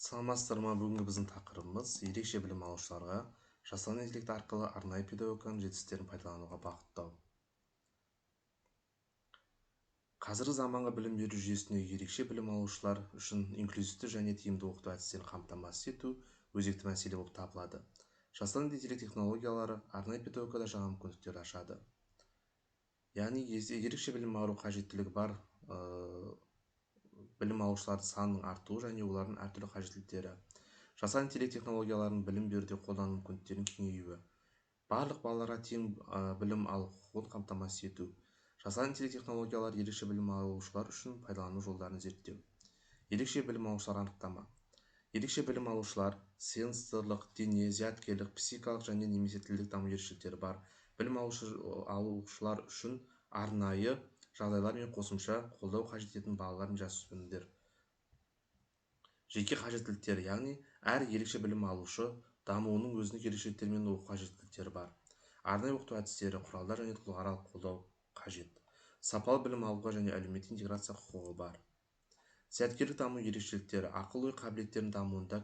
Саламатсыздар ма? Бүгінгі біздің тақырыбымыз ерекше білім алушыларға жасанды интеллект арқылы арнайы педагогиканың жетістіктерін пайдалануға бағыттау. Қазіргі заманғы білім беру жүйесіндегі ерекше білім алушылар үшін инклюзивті және тиімді оқыту әдістерін қамтамасыз ету өзекті мәселе болып табылады. Жасанды интеллект технологиялары арнайы педагогикада жаңа мүмкіндіктерді ашады. Яғни ерекше білім алу қажеттілігі бар білім алушылардың санының артуы және олардың әртүрлі қажеттіліктері. Жасанды интеллект технологияларының білім беруде қолдану мүмкіндіктерінің кеңеюі. Барлық балаларға тең білім алу құқығын қамтамасыз ету. Жасанды интеллект технологиялары ерекше білім алушылар үшін пайдалану жолдарын зерттеу. Ерекше білім алушылар анықтама. Ерекше білім алушылар сенсорлық, дене, зияткерлік, психикалық және немесе тілдік даму ерекшеліктері бар. Білім алушылар үшін арнайы жағдайлар мен қосымша қолдау қажет ететін балалар мен жасөспірімдер. Жеке қажеттіліктері, яғни әр ерекше білім алушы дамуының өзіндік ерекшеліктері мен оқу қажеттіліктері бар. Арнайы оқыту әдістері, құралдар және тұлғааралық қолдау қажет. Сапалы білім алуға және әлеуметтік интеграция құқығы бар. Зияткерлік даму ерекшеліктері, ақыл-ой қабілеттерінің дамуында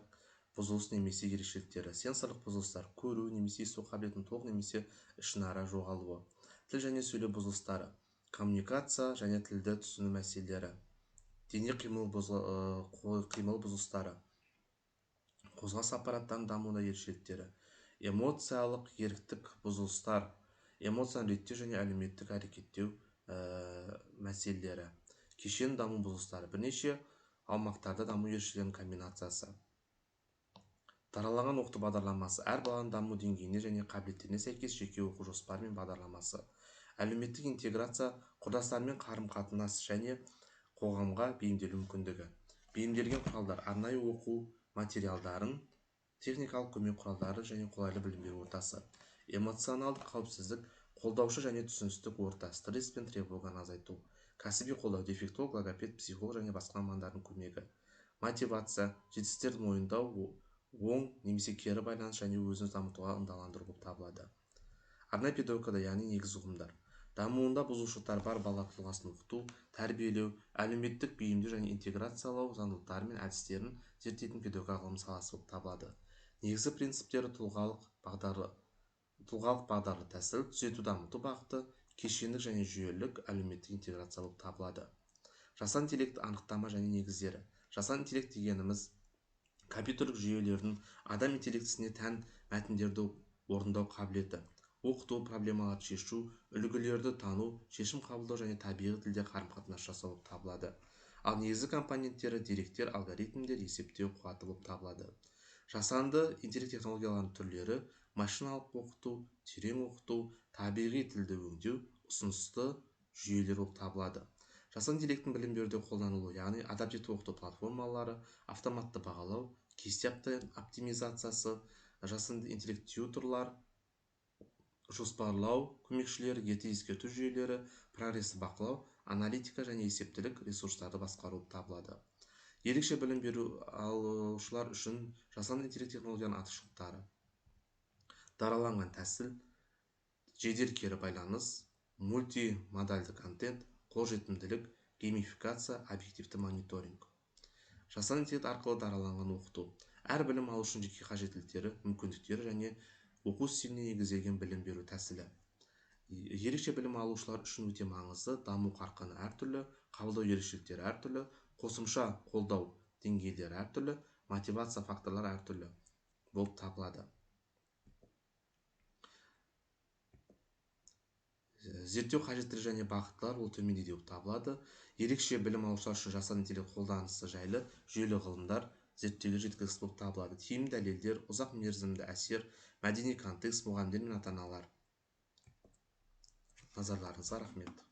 бұзылыс немесе ерекшеліктері, сенсорлық бұзылыстар, көру немесе есту қабілетінің толық немесе ішінара жоғалуы, тіл және сөйлеу бұзылыстары, коммуникация және тілді түсіну мәселелері, дене қимыл бұзылыстары, қозғалыс аппараттарының дамуына ерекшеліктері, эмоциялық еріктік бұзылыстар, эмоцияны реттеу және әлеуметтік әрекеттеу мәселелері, кешен даму бұзылыстары, бірнеше аумақтарда даму ерекшеліктерінің комбинациясы. Дараланған оқыту бағдарламасы әр баланың даму деңгейіне және қабілеттеріне сәйкес жеке оқу жоспары мен бағдарламасы. Әлеуметтік интеграция, құрдастармен қарым-қатынас және қоғамға бейімделу мүмкіндігі. Бейімделген құралдар, арнайы оқу материалдарын, техникалық көмек құралдары және қолайлы білім беру ортасы. Эмоционалдық қауіпсіздік, қолдаушы және түсіністік орта, стресс пен тревоганы азайту. Кәсіби қолдау, дефектолог, логопед, психолог және басқа мамандардың көмегі. Мотивация, жетістіктерді мойындау, оң немесе кері байланыс және өзін дамытуға ынталандыру болып табылады. Арнайы педагогикада, яғни негізгі ұғымдар. Дамуында бұзушылықтар бар бала тұлғасын оқыту, тәрбиелеу, әлеуметтік бейімдеу және интеграциялау заңдылықтары мен әдістерін зерттейтін педагогика ғылым саласы болып табылады. Негізгі принциптері тұлғалық бағдарлы тәсіл, түзету дамыту бағыты, кешендік және жүйелік әлеуметтік интеграция болып табылады. Жасанды интеллект анықтама және негіздері. Жасанды интеллект дегеніміз компьютерлік жүйелердің адам интеллектісіне тән мәтіндерді орындау қабілеті, оқыту, проблемаларды шешу, үлгілерді тану, шешім қабылдау және табиғи тілде қарым-қатынас жасау болып табылады. Ал негізгі компоненттері деректер, алгоритмдер, есептеу қуаты болып табылады. Жасанды интеллект технологияларының түрлері: машиналық оқыту, терең оқыту, табиғи тілді өңдеу, ұсынысты жүйелер болып табылады. Жасанды интеллекттің білім беруде қолданылуы, яғни адаптивті оқыту платформалары, автоматты бағалау, кесте оптимизациясы, жасанды интеллект тьюторлар, жоспарлау көмекшілері, ерте ескерту жүйелері, прогресті бақылау, аналитика және есептілік ресурстарды басқару болып табылады. Ерекше білім беру алушылар үшін жасанды интеллект технологияның артықшылықтары: дараланған тәсіл, жедел кері байланыс, мультимодальды контент, қолжетімділік, геймификация, объективті мониторинг. Жасанды интеллект арқылы дараланған оқыту. Әр білім алушының жеке қажеттіліктері, мүмкіндіктері және оқу стиліне негізделген білім беру тәсілі. Ерекше білім алушылар үшін өте маңызды: даму қарқыны әртүрлі, қабылдау ерекшеліктері әртүрлі, қосымша қолдау деңгейлері әртүрлі, мотивация факторлары әртүрлі болып табылады. Зерттеу қажеттілігі және бағыттар ол төмендеде болып табылады. Ерекше білім алушылар үшін жасанды интеллект қолданысы жайлы жүйелі ғылымдар зерттеулер жеткіліксіз болып табылады. Тиімді дәлелдер, ұзақ мерзімді әсер, мәдени контекст, мұғалімдер мен ата-аналар. Назарларыңызға рахмет.